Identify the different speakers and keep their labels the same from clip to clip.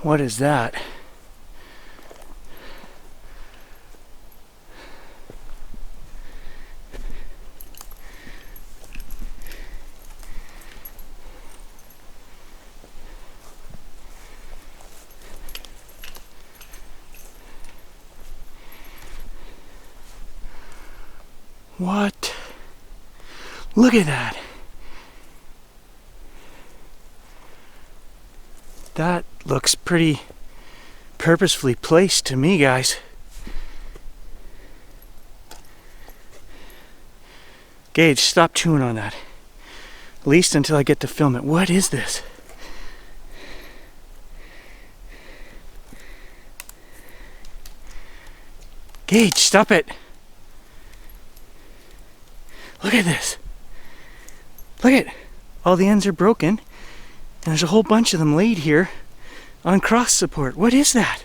Speaker 1: What is that? What? Look at that. That looks pretty purposefully placed to me, guys. Gage, stop chewing on that. At least until I get to film it. What is this? Gage, stop it. Look at this. Look at, all the ends are broken, and there's a whole bunch of them laid here on cross support. What is that?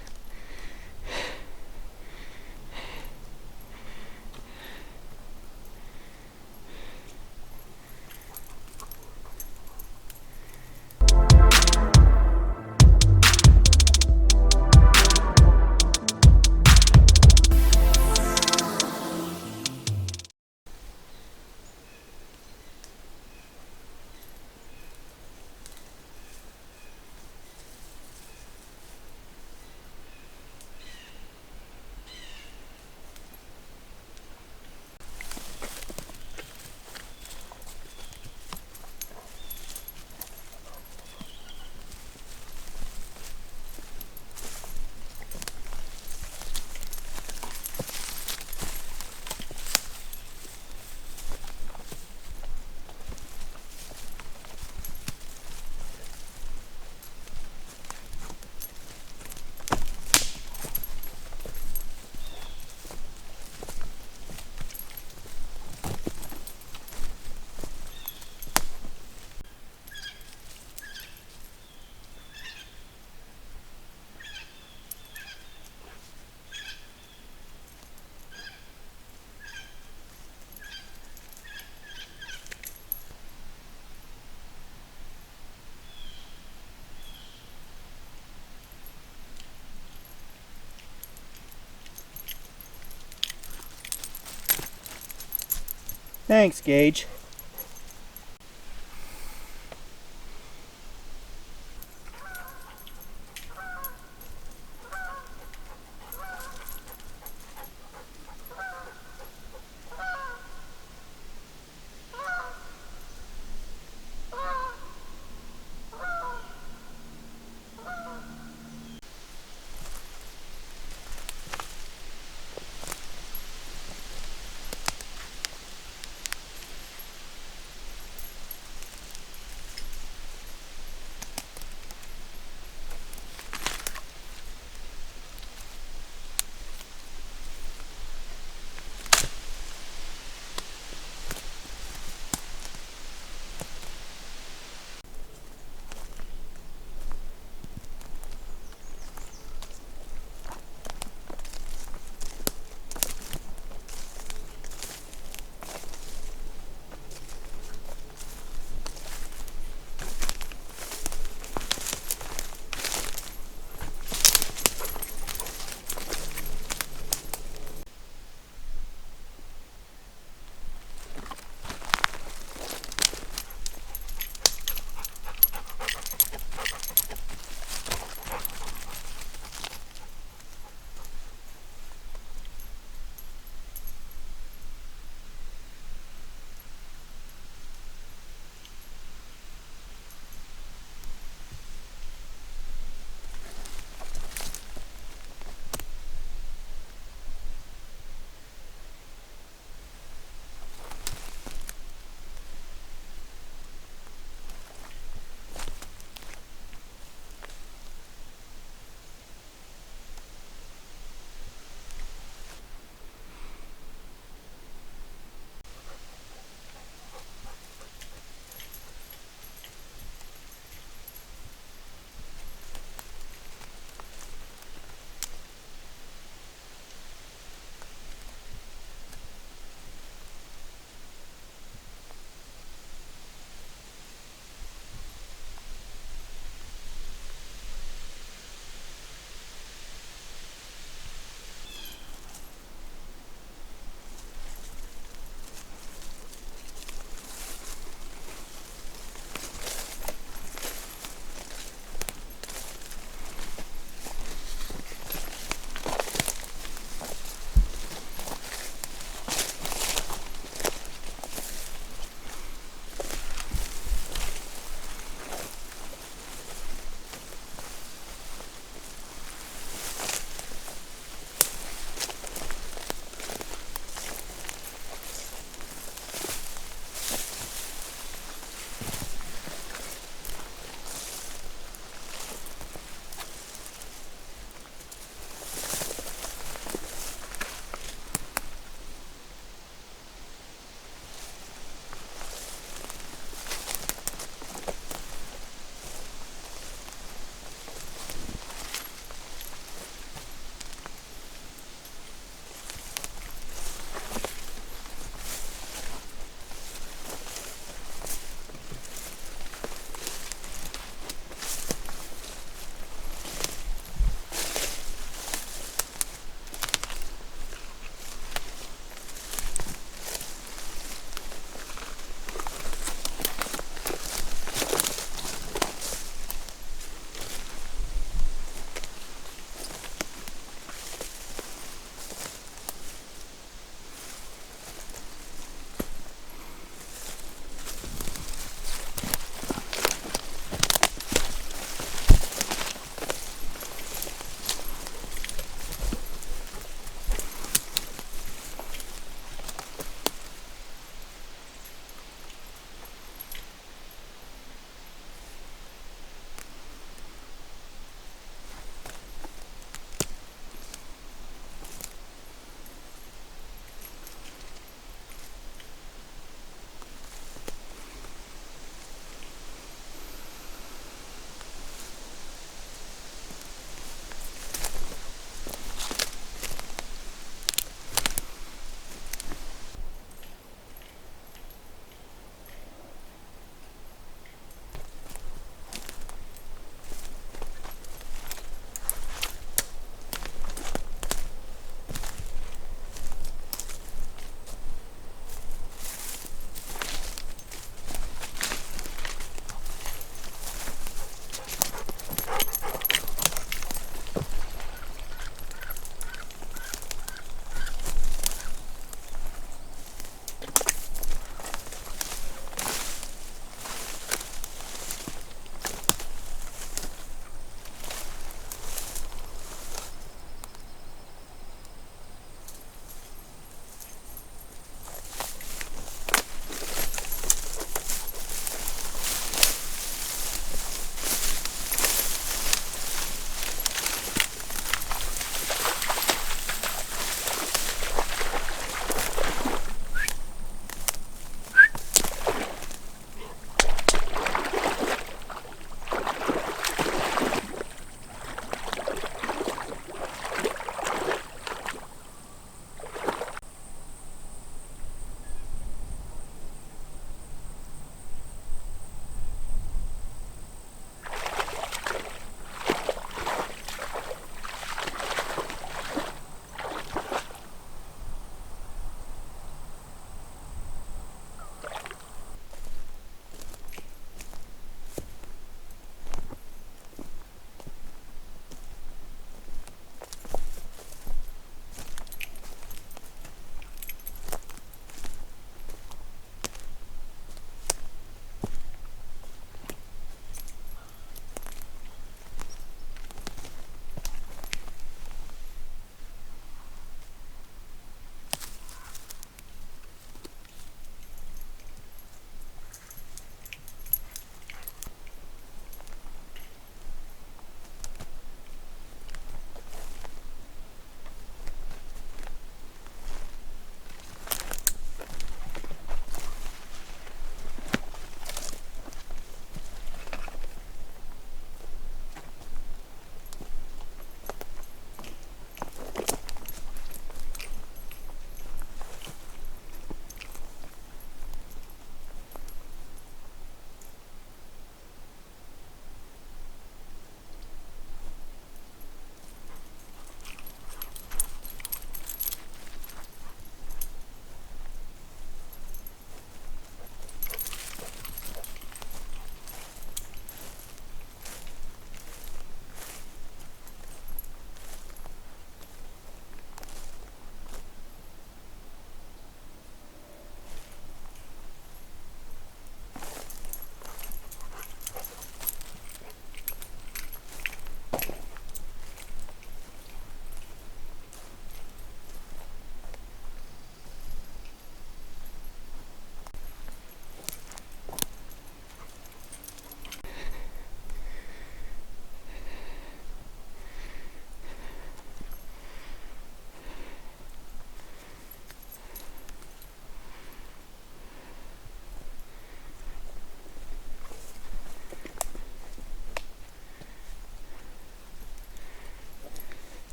Speaker 1: Thanks, Gage.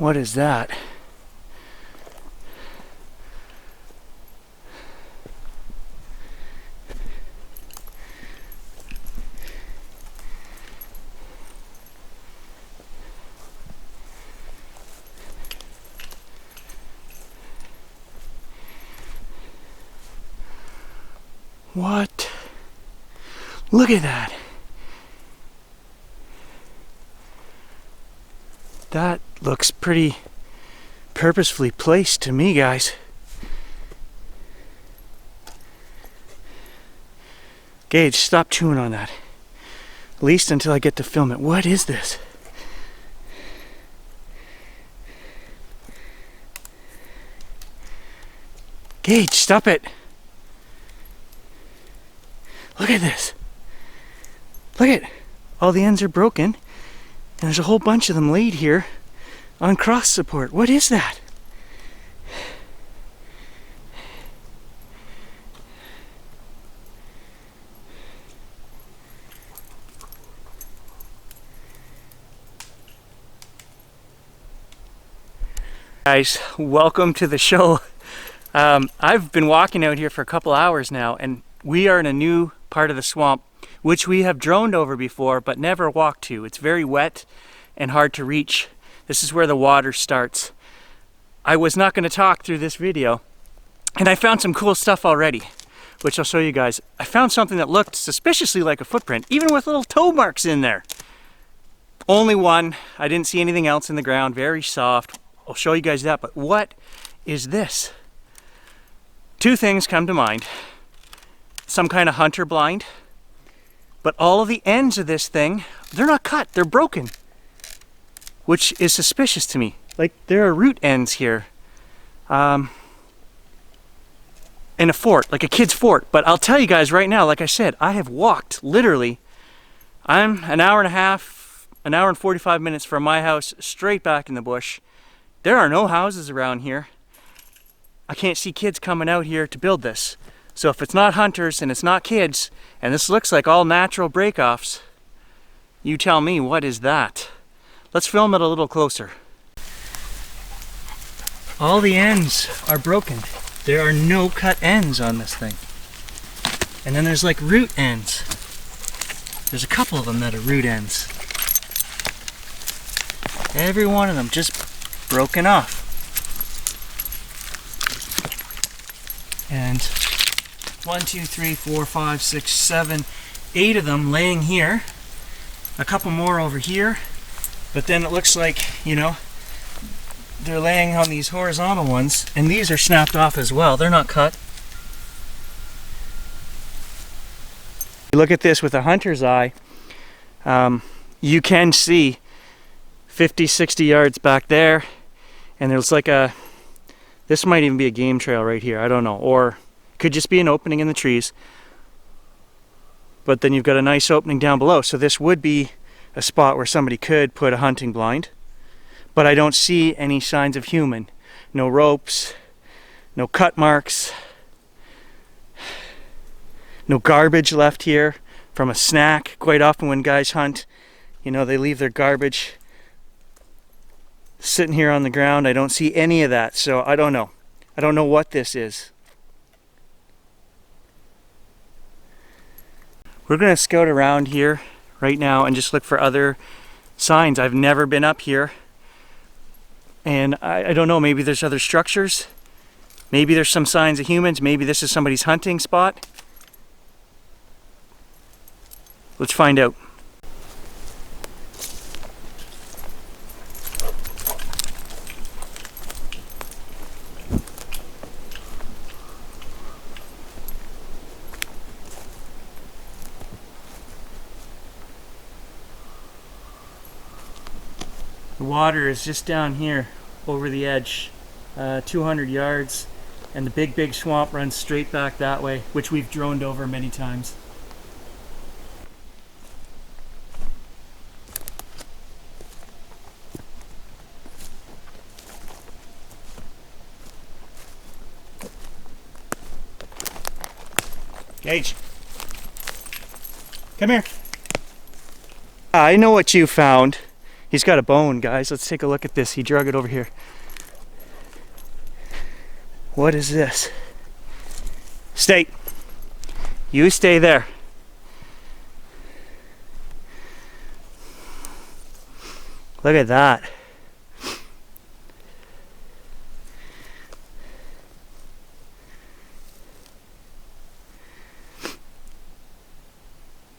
Speaker 1: What is that? What? Look at that. That looks pretty purposefully placed to me, guys. Gage, stop chewing on that. At least until I get to film it. What is this? Gage, stop it. Look at this. Look at, all the ends are broken, and there's a whole bunch of them laid here on cross support. What is that? Guys, welcome to the show. I've been walking out here for a couple hours now, and we are in a new part of the swamp which we have droned over before but never walked to. It's very wet and hard to reach. This is where the water starts. I was not going to talk through this video, and I found some cool stuff already, which I'll show you guys. I found something that looked suspiciously like a footprint, even with little toe marks in there. Only one. I didn't see anything else in the ground. Very soft. I'll show you guys that, but what is this? Two things come to mind. Some kind of hunter blind, but all of the ends of this thing, they're not cut, they're broken, which is suspicious to me. Like, there are root ends here in a fort, like a kid's fort. But I'll tell you guys right now, like I said, I have walked literally, I'm an hour and a half, an hour and 45 minutes from my house straight back in the bush. There are no houses around here. I can't see kids coming out here to build this. So if it's not hunters and it's not kids, and this looks like all natural break-offs, you tell me, what is that? Let's film it a little closer. All the ends are broken. There are no cut ends on this thing. And then there's like root ends. There's a couple of them that are root ends. Every one of them just broken off. And 1, 2, 3, 4, 5, 6, 7, 8 of them laying here. A couple more over here. But then it looks like, you know, they're laying on these horizontal ones, and these are snapped off as well. They're not cut. You look at this with a hunter's eye, you can see 50, 60 yards back there, and there's like a, this might even be a game trail right here, I don't know, or it could just be an opening in the trees. But then you've got a nice opening down below, so this would be a spot where somebody could put a hunting blind. But I don't see any signs of human. No ropes, no cut marks, no garbage left here from a snack. Quite often when guys hunt, you know, they leave their garbage sitting here on the ground. I don't see any of that, so I don't know. I don't know what this is. We're going to scout around here right now and just look for other signs. I've never been up here. And I don't know, maybe there's other structures. Maybe there's some signs of humans. Maybe this is somebody's hunting spot. Let's find out. The water is just down here over the edge, 200 yards, and the big swamp runs straight back that way, which we've droned over many times. Gage, come here. I know what you found. He's got a bone, guys. Let's take a look at this. He drug it over here. What is this? Stay. You stay there. Look at that.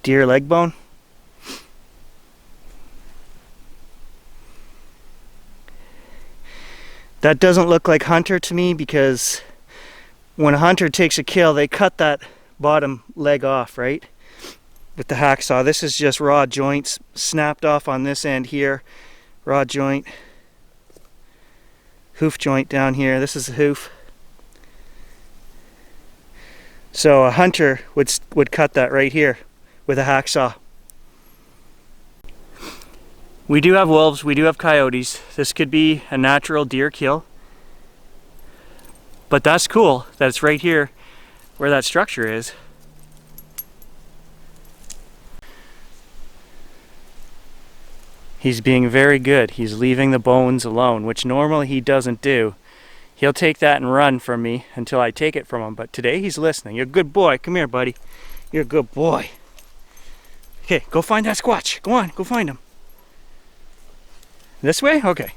Speaker 1: Deer leg bone. That doesn't look like hunter to me, because when a hunter takes a kill, they cut that bottom leg off, right? With the hacksaw. This is just raw joints snapped off on this end here. Raw joint. Hoof joint down here. This is the hoof. So a hunter would cut that right here with a hacksaw. We do have wolves, we do have coyotes. This could be a natural deer kill. But that's cool that it's right here where that structure is. He's being very good. He's leaving the bones alone, which normally he doesn't do. He'll take that and run from me until I take it from him. But today he's listening. You're a good boy. Come here, buddy. You're a good boy. Okay, go find that squatch. Go on, go find him. This way? Okay.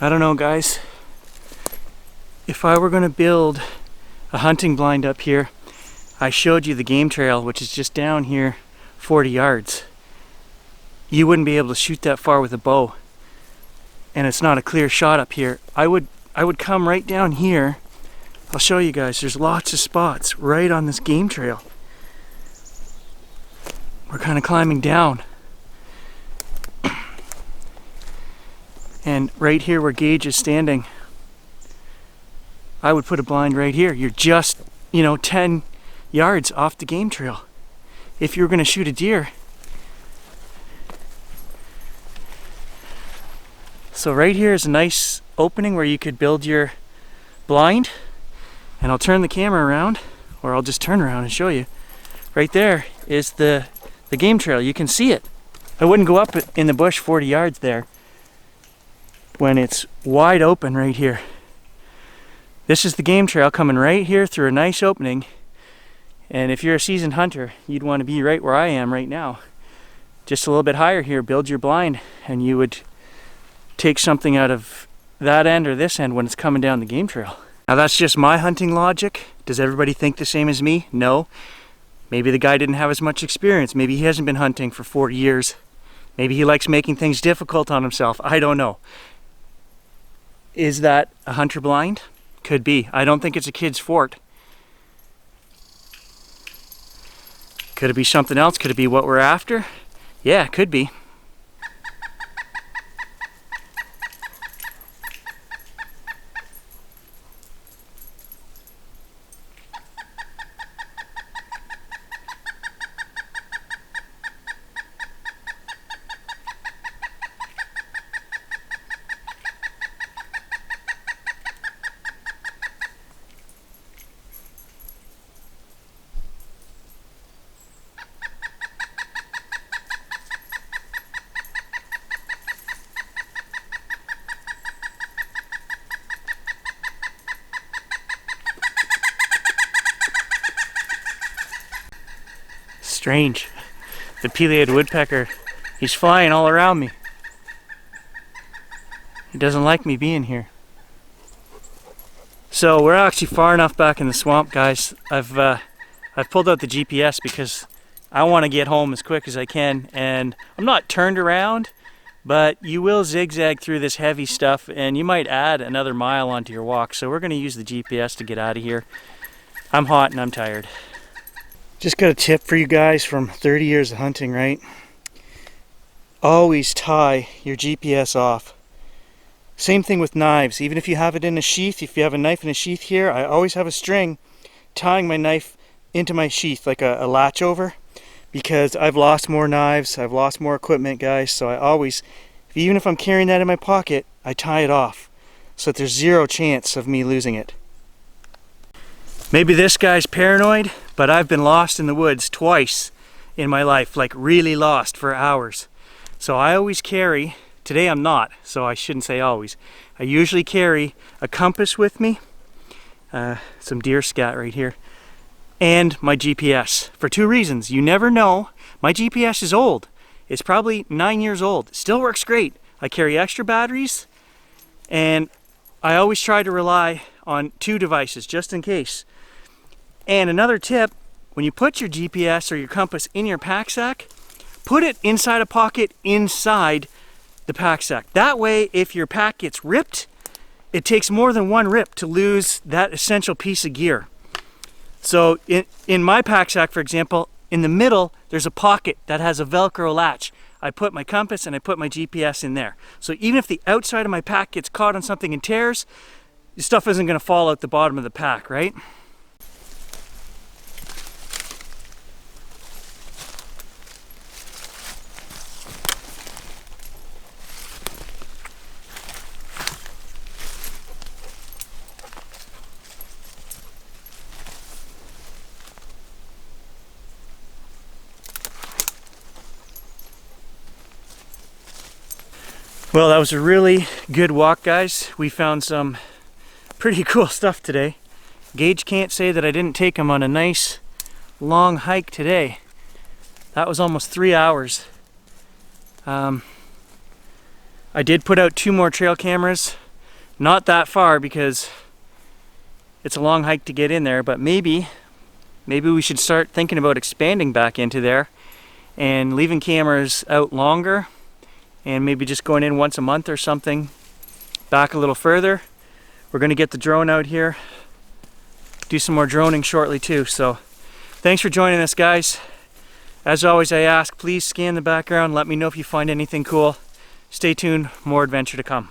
Speaker 1: I don't know, guys. If I were going to build a hunting blind up here, I showed you the game trail, which is just down here 40 yards. You wouldn't be able to shoot that far with a bow. And it's not a clear shot up here. I would come right down here. I'll show you guys. There's lots of spots right on this game trail. We're kind of climbing down. And right here where Gage is standing, I would put a blind right here. You're just, 10 yards off the game trail. If you were going to shoot a deer. So right here is a nice opening where you could build your blind. And I'll turn the camera around, or I'll just turn around and show you. Right there is the game trail. You can see it. I wouldn't go up in the bush 40 yards there when it's wide open right here. This is the game trail coming right here through a nice opening. And if you're a seasoned hunter, you'd want to be right where I am right now. Just a little bit higher here, build your blind, and you would take something out of that end or this end when it's coming down the game trail. Now that's just my hunting logic. Does everybody think the same as me? No. Maybe the guy didn't have as much experience. Maybe he hasn't been hunting for 40 years. Maybe he likes making things difficult on himself. I don't know. Is that a hunter blind? Could be. I don't think it's a kid's fort. Could it be something else? Could it be what we're after? Yeah, it could be. Strange. The pileated woodpecker, he's flying all around me. He doesn't like me being here. So we're actually far enough back in the swamp, guys. I've pulled out the GPS because I want to get home as quick as I can, and I'm not turned around, but you will zigzag through this heavy stuff and you might add another mile onto your walk. So we're going to use the GPS to get out of here. I'm hot and I'm tired. Just got a tip for you guys from 30 years of hunting, right? Always tie your GPS off. Same thing with knives. Even if you have it in a sheath, if you have a knife in a sheath here, I always have a string tying my knife into my sheath like a latch over, because I've lost more knives, I've lost more equipment, guys. So I always, even if I'm carrying that in my pocket, I tie it off so that there's zero chance of me losing it. Maybe this guy's paranoid, but I've been lost in the woods twice in my life, like really lost for hours. So I always carry, today I'm not, so I shouldn't say always. I usually carry a compass with me, some deer scat right here, and my GPS for two reasons. You never know. My GPS is old. It's probably 9 years old. It still works great. I carry extra batteries, and I always try to rely on 2 devices just in case. And another tip, when you put your GPS or your compass in your pack sack, put it inside a pocket inside the pack sack. That way, if your pack gets ripped, it takes more than one rip to lose that essential piece of gear. So in my pack sack, for example, in the middle, there's a pocket that has a Velcro latch. I put my compass and I put my GPS in there. So even if the outside of my pack gets caught on something and tears, the stuff isn't going to fall out the bottom of the pack, right? Well, that was a really good walk, guys. We found some pretty cool stuff today. Gage can't say that I didn't take him on a nice long hike today. That was almost 3 hours. I did put out 2 more trail cameras. Not that far because it's a long hike to get in there, but maybe we should start thinking about expanding back into there and leaving cameras out longer, and maybe just going in once a month or something, back a little further. We're going to get the drone out here, do some more droning shortly too. So thanks for joining us, guys. As always, I ask, please scan the background, let me know if you find anything cool. Stay tuned, more adventure to come.